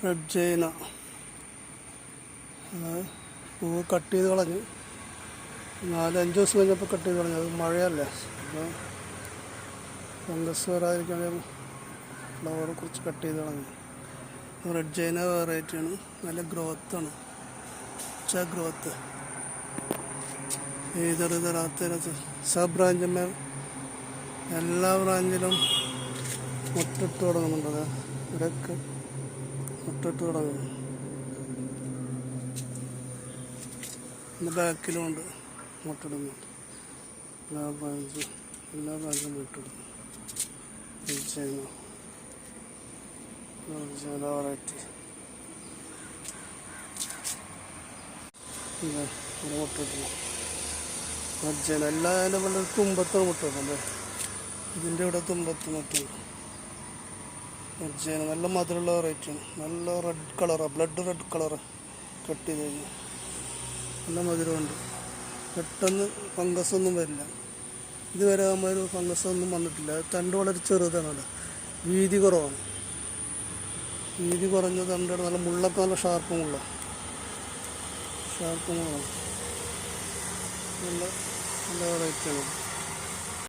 Red China പൂവ് cut ചെയ്ത് കളഞ്ഞു. 4-5 ദിവസം കഴിഞ്ഞപ്പോൾ കട്ട് ചെയ്ത് കളഞ്ഞു. അത് മഴയല്ലേ, അപ്പോൾ ഫംഗസ് വരാതിരിക്കാൻ ഫ്ലവർ കുറച്ച് കട്ട് ചെയ്ത് കളഞ്ഞു. റെഡ് ചൈന വെറൈറ്റിയാണ്, നല്ല ഗ്രോത്താണ്, ഗ്രോത്ത്. ഇതറ് തരാത്ത സബ് ബ്രാഞ്ചന്മാർ എല്ലാ ബ്രാഞ്ചിലും മുട്ടിട്ട് തുടങ്ങുന്നുണ്ട്. ഇവിടെയൊക്കെ മുട്ടിട്ട് തുടങ്ങുന്നു. പിന്നെ ബാക്കിലും ഉണ്ട് മുട്ടിടുന്നുണ്ട്. എല്ലാ ബ്രാഞ്ചും മുട്ടിടുന്നു. വെറൈറ്റി മുട്ടിടുന്നു. റെഡ് എല്ലാ വളരെ തുമ്പത്താണ് മുട്ടിടുന്നത്. ഇതിൻ്റെ ഇവിടെ തുമ്പത്ത് മുട്ടുണ്ട്. റെഡ് നല്ല മധുരമുള്ള വെറൈറ്റിയാണ്. നല്ല റെഡ് കളറാണ്, ബ്ലഡ് റെഡ് കളറ്. കട്ട് ചെയ്ത് കഴിഞ്ഞാൽ നല്ല മധുരമുണ്ട്. പെട്ടെന്ന് ഫംഗസ് ഒന്നും വരില്ല. ഇതുവരെ ആകുമ്പോൾ ഫംഗസ് ഒന്നും വന്നിട്ടില്ല. തണ്ട് വളരെ ചെറുതാണ്, അവിടെ വീതി കുറവാണ്. വീതി കുറഞ്ഞ തണ്ടാണ്. നല്ല മുള്ളൊക്കെ നല്ല ഷാർപ്പ് മുള്ളാണ്. നല്ല നല്ല വെറൈറ്റിയാണ്.